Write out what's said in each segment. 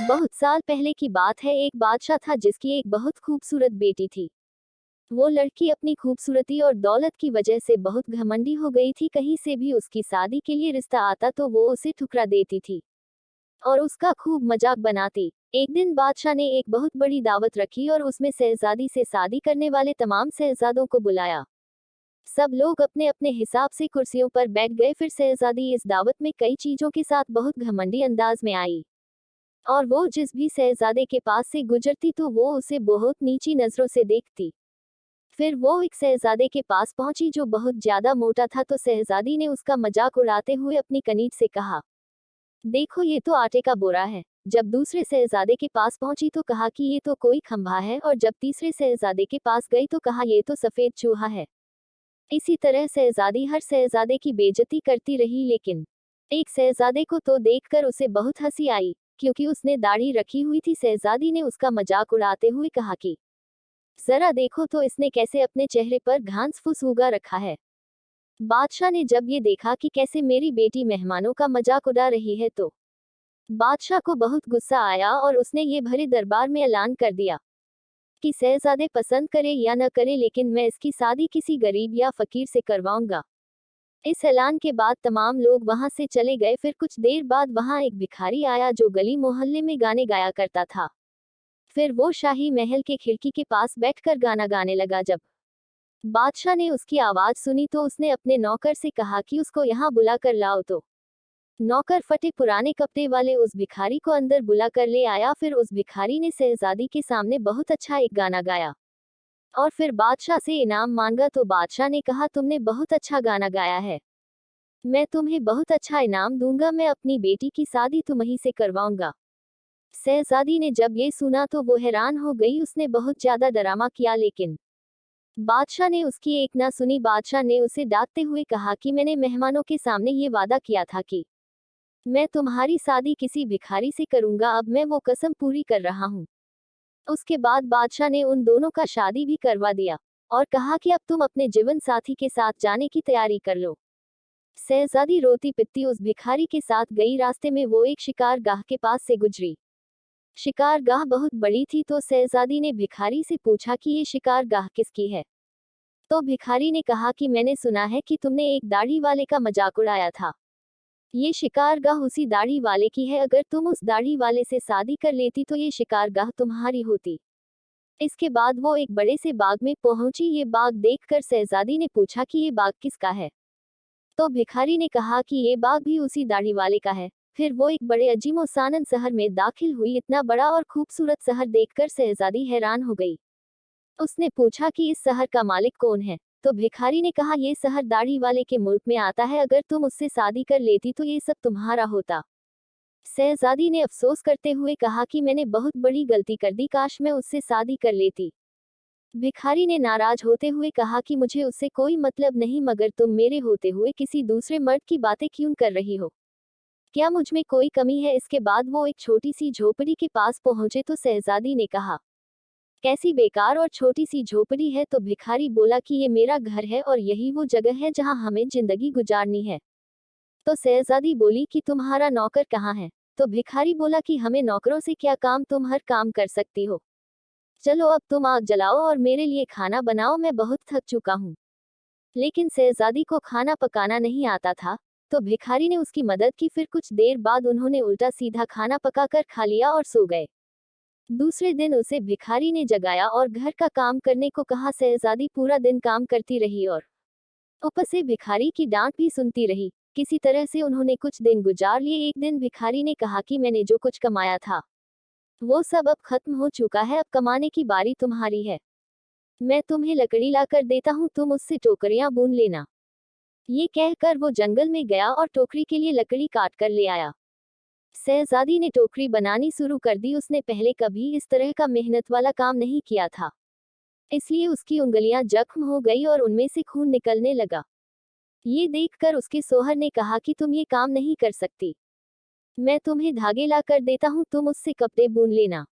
बहुत साल पहले की बात है। एक बादशाह था जिसकी एक बहुत खूबसूरत बेटी थी। वो लड़की अपनी खूबसूरती और दौलत की वजह से बहुत घमंडी हो गई थी। कहीं से भी उसकी शादी के लिए रिश्ता आता तो वो उसे ठुकरा देती थी और उसका खूब मजाक बनाती। एक दिन बादशाह ने एक बहुत बड़ी दावत रखी और उसमें शहजादी से शादी करने वाले तमाम शहजादों को बुलाया। सब लोग अपने अपने हिसाब से कुर्सियों पर बैठ गए। फिर शहजादी इस दावत में कई चीजों के साथ बहुत घमंडी अंदाज में आई और वो जिस भी शहजादे के पास से गुजरती तो वो उसे बहुत नीची नजरों से देखती। फिर वो एक शहजादे के पास पहुंची जो बहुत ज्यादा मोटा था, तो शहजादी ने उसका मजाक उड़ाते हुए अपनी कनीज से कहा, देखो ये तो आटे का बोरा है। जब दूसरे शहजादे के पास पहुंची तो कहा कि ये तो कोई खंभा है, और जब तीसरे शहजादे के पास गई तो कहा ये तो सफेद चूहा है। इसी तरह शहजादी हर शहजादे की बेइज्जती करती रही, लेकिन एक शहजादे को तो देखकर उसे बहुत हंसी आई, क्योंकि उसने दाढ़ी रखी हुई थी। शहजादी ने उसका मजाक उड़ाते हुए कहा कि जरा देखो तो इसने कैसे अपने चेहरे पर घास फूस उगा रखा है। बादशाह ने जब ये देखा कि कैसे मेरी बेटी मेहमानों का मजाक उड़ा रही है तो बादशाह को बहुत गुस्सा आया और उसने ये भरे दरबार में ऐलान कर दिया कि शहजादे पसंद करे या न करे, लेकिन मैं इसकी शादी किसी गरीब या फकीर से करवाऊंगा। इस ऐलान के बाद तमाम लोग वहां से चले गए। फिर कुछ देर बाद वहां एक भिखारी आया जो गली मोहल्ले में गाने गाया करता था। फिर वो शाही महल के खिड़की के पास बैठकर गाना गाने लगा। जब बादशाह ने उसकी आवाज सुनी तो उसने अपने नौकर से कहा कि उसको यहाँ बुला कर लाओ। तो नौकर फटे पुराने कपड़े वाले उस भिखारी को अंदर बुला कर ले आया। फिर उस भिखारी ने शहजादी के सामने बहुत अच्छा एक गाना गाया और फिर बादशाह से इनाम मांगा। तो बादशाह ने कहा, तुमने बहुत अच्छा गाना गाया है, मैं तुम्हें बहुत अच्छा इनाम दूंगा, मैं अपनी बेटी की शादी तुम्हीं से करवाऊंगा। शहजादी ने जब ये सुना तो वो हैरान हो गई। उसने बहुत ज्यादा ड्रामा किया, लेकिन बादशाह ने उसकी एक ना सुनी। बादशाह ने उसे डांटते हुए कहा कि मैंने मेहमानों के सामने ये वादा किया था कि मैं तुम्हारी शादी किसी भिखारी से करूंगा, अब मैं वो कसम पूरी कर रहा हूँ। उसके बाद बादशाह ने उन दोनों का शादी भी करवा दिया और कहा कि अब तुम अपने जीवन साथी के साथ जाने की तैयारी कर लो। शहजादी रोती पिटती उस भिखारी के साथ गई। रास्ते में वो एक शिकारगाह के पास से गुजरी। शिकारगाह बहुत बड़ी थी, तो शहजादी ने भिखारी से पूछा कि ये शिकारगाह किसकी है। तो भिखारी ने कहा कि मैंने सुना है कि तुमने एक दाढ़ी वाले का मजाक उड़ाया था। ये शिकारगाह उसी दाढ़ी वाले की है। अगर तुम उस दाढ़ी वाले से शादी कर लेती तो ये शिकारगाह तुम्हारी होती। इसके बाद वो एक बड़े से बाग में पहुंची। ये बाग देखकर शहजादी ने पूछा कि ये बाग किसका है। तो भिखारी ने कहा कि ये बाग भी उसी दाढ़ी वाले का है। फिर वो एक बड़े अजीमोशान शहर में दाखिल हुई। इतना बड़ा और खूबसूरत शहर देखकर शहजादी हैरान हो गई। उसने पूछा कि इस शहर का मालिक कौन है। तो भिखारी ने कहा, ये शहर दाढ़ी वाले के मुल्क में आता है, अगर तुम उससे शादी कर लेती तो ये सब तुम्हारा होता। शहजादी ने अफसोस करते हुए कहा कि मैंने बहुत बड़ी गलती कर दी, काश मैं उससे शादी कर लेती। भिखारी ने नाराज होते हुए कहा कि मुझे उससे कोई मतलब नहीं, मगर तुम मेरे होते हुए किसी दूसरे मर्द की बातें क्यों कर रही हो? क्या मुझ में कोई कमी है? इसके बाद वो एक छोटी सी झोपड़ी के पास पहुंचे तो शहजादी ने कहा, कैसी बेकार और छोटी सी झोपड़ी है। तो भिखारी बोला कि ये मेरा घर है और यही वो जगह है जहां हमें जिंदगी गुजारनी है। तो शहजादी बोली कि तुम्हारा नौकर कहाँ है? तो भिखारी बोला कि हमें नौकरों से क्या काम, तुम हर काम कर सकती हो। चलो अब तुम आग जलाओ और मेरे लिए खाना बनाओ, मैं बहुत थक चुका हूँ। लेकिन शहजादी को खाना पकाना नहीं आता था, तो भिखारी ने उसकी मदद की। फिर कुछ देर बाद उन्होंने उल्टा सीधा खाना पकाकर खा लिया और सो गए। दूसरे दिन उसे भिखारी ने जगाया और घर का काम करने को कहा। शहजादी पूरा दिन काम करती रही और ऊपर से भिखारी की डांट भी सुनती रही। किसी तरह से उन्होंने कुछ दिन गुजार लिए। एक दिन भिखारी ने कहा कि मैंने जो कुछ कमाया था वो सब अब खत्म हो चुका है, अब कमाने की बारी तुम्हारी है। मैं तुम्हें लकड़ी ला कर देता हूँ, तुम उससे टोकरियां बुन लेना। ये कहकर वो जंगल में गया और टोकरी के लिए लकड़ी काट कर ले आया। शहजादी ने टोकरी बनानी शुरू कर दी। उसने पहले कभी इस तरह का मेहनत वाला काम नहीं किया था, इसलिए उसकी उंगलियां जख्म हो गई और उनमें से खून निकलने लगा। ये देखकर उसके सोहर ने कहा कि तुम ये काम नहीं कर सकती, मैं तुम्हें धागे ला कर देता हूँ, तुम उससे कपड़े बुन लेना।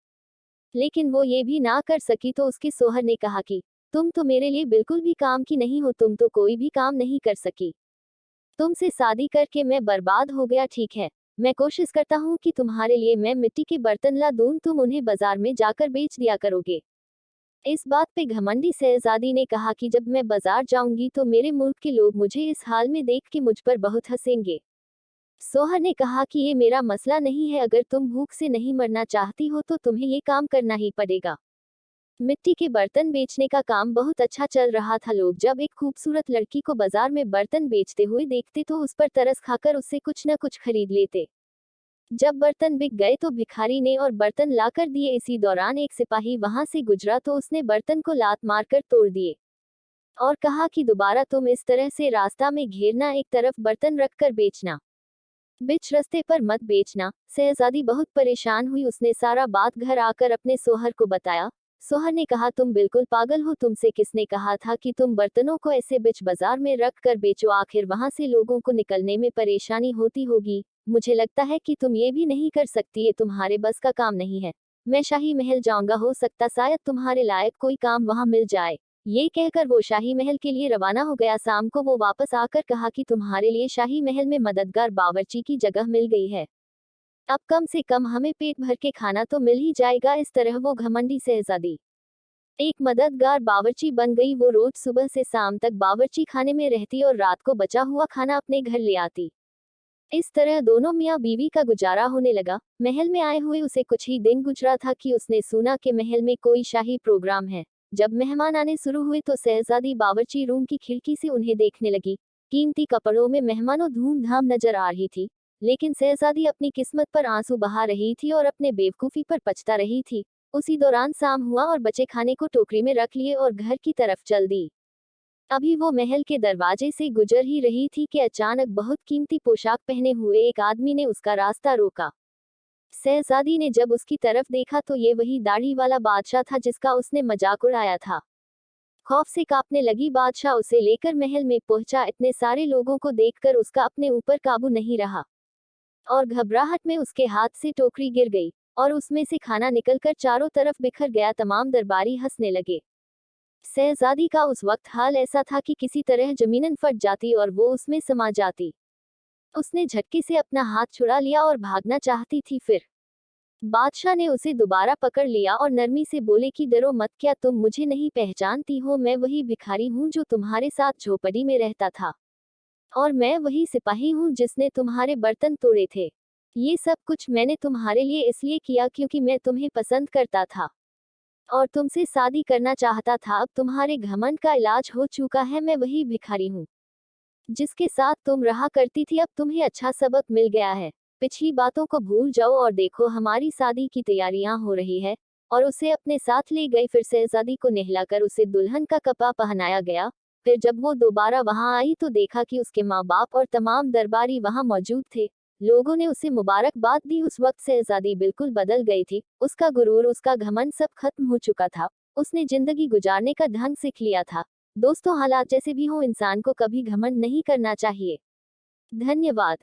लेकिन वो ये भी ना कर सकी। तो उसके सोहर ने कहा कि तुम तो मेरे लिए बिल्कुल भी काम की नहीं हो, तुम तो कोई भी काम नहीं कर सकी, तुमसे शादी करके मैं बर्बाद हो गया। ठीक है, मैं कोशिश करता हूँ कि तुम्हारे लिए मैं मिट्टी के बर्तन ला दूं, तुम उन्हें बाजार में जाकर बेच दिया करोगे। इस बात पे घमंडी शहजादी ने कहा कि जब मैं बाजार जाऊंगी तो मेरे मुल्क के लोग मुझे इस हाल में देख के मुझ पर बहुत हंसेंगे। सोहर ने कहा कि ये मेरा मसला नहीं है, अगर तुम भूख से नहीं मरना चाहती हो तो तुम्हें ये काम करना ही पड़ेगा। मिट्टी के बर्तन बेचने का काम बहुत अच्छा चल रहा था। लोग जब एक खूबसूरत लड़की को बाजार में बर्तन बेचते हुए देखते तो उस पर तरस खाकर उससे कुछ न कुछ खरीद लेते। जब बर्तन बिक गए तो भिखारी ने और बर्तन लाकर दिए। इसी दौरान एक सिपाही वहां से गुजरा तो उसने बर्तन को लात मारकर तोड़ दिए और कहा कि दोबारा तुम इस तरह से रास्ता में घेरना, एक तरफ बर्तन रखकर बेचना, बीच रास्ते पर मत बेचना। शहजादी बहुत परेशान हुई, उसने सारा बात घर आकर अपने सोहर को बताया। सोहर ने कहा तुम बिल्कुल पागल हो, तुमसे किसने कहा था कि तुम बर्तनों को ऐसे बीच बाजार में रख कर बेचो, आखिर वहां से लोगों को निकलने में परेशानी होती होगी। मुझे लगता है कि तुम ये भी नहीं कर सकती, ये तुम्हारे बस का काम नहीं है। मैं शाही महल जाऊंगा, हो सकता शायद तुम्हारे लायक कोई काम वहां मिल जाए। ये कहकर वो शाही महल के लिए रवाना हो गया। शाम को वो वापस आकर कहा कि तुम्हारे लिए शाही महल में मददगार बावर्ची की जगह मिल गई है, अब कम से कम हमें पेट भर के खाना तो मिल ही जाएगा। इस तरह वो घमंडी शहजादी एक मददगार बावर्ची बन गई। वो रोज सुबह से शाम तक बावर्ची खाने में रहती और रात को बचा हुआ खाना अपने घर ले आती। इस तरह दोनों मियाँ बीवी का गुजारा होने लगा। महल में आए हुए उसे कुछ ही दिन गुजरा था कि उसने सुना कि महल में कोई शाही प्रोग्राम है। जब मेहमान आने शुरू हुए तो शहजादी बावर्ची रूम की खिड़की से उन्हें देखने लगी। कीमती कपड़ों में मेहमानों धूमधाम नजर आ रही थी, लेकिन शहजादी अपनी किस्मत पर आंसू बहा रही थी और अपने बेवकूफी पर पछता रही थी। उसी दौरान शाम हुआ और बचे खाने को टोकरी में रख लिए और घर की तरफ चल दी। अभी वो महल के दरवाजे से गुजर ही रही थी कि अचानक बहुत कीमती पोशाक पहने हुए एक आदमी ने उसका रास्ता रोका। शहजादी ने जब उसकी तरफ देखा तो ये वही दाढ़ी वाला बादशाह था जिसका उसने मजाक उड़ाया था। खौफ से कांपने लगी बादशाह उसे लेकर महल में पहुंचा। इतने सारे लोगों को देखकर उसका अपने ऊपर काबू नहीं रहा और घबराहट में उसके हाथ से टोकरी गिर गई और उसमें से खाना निकलकर चारों तरफ बिखर गया। तमाम दरबारी हंसने लगे। शहजादी का उस वक्त हाल ऐसा था कि किसी तरह जमीनन फट जाती और वो उसमें समा जाती। उसने झटके से अपना हाथ छुड़ा लिया और भागना चाहती थी, फिर बादशाह ने उसे दोबारा पकड़ लिया और नरमी से बोले कि डरो मत, क्या तुम मुझे नहीं पहचानती हो? मैं वही भिखारी हूँ जो तुम्हारे साथ झोपड़ी में रहता था और मैं वही सिपाही हूँ जिसने तुम्हारे बर्तन तोड़े थे। ये सब कुछ मैंने तुम्हारे लिए इसलिए किया क्योंकि मैं तुम्हें पसंद करता था और तुमसे शादी करना चाहता था। अब तुम्हारे घमंड का इलाज हो चुका है। मैं वही भिखारी हूँ जिसके साथ तुम रहा करती थी। अब तुम्हें अच्छा सबक मिल गया है। पिछली बातों को भूल जाओ और देखो, हमारी शादी की तैयारियां हो रही है। और उसे अपने साथ ले गई। फिर शहजादी को नहलाकर उसे दुल्हन का कपड़ा पहनाया गया। फिर जब वो दोबारा वहां आई तो देखा कि उसके माँ बाप और तमाम दरबारी वहां मौजूद थे। लोगों ने उसे मुबारकबाद दी। उस वक्त शहजादी बिल्कुल बदल गई थी। उसका गुरूर, उसका घमंड सब खत्म हो चुका था। उसने जिंदगी गुजारने का ढंग सीख लिया था। दोस्तों, हालात जैसे भी हो, इंसान को कभी घमंड नहीं करना चाहिए। धन्यवाद।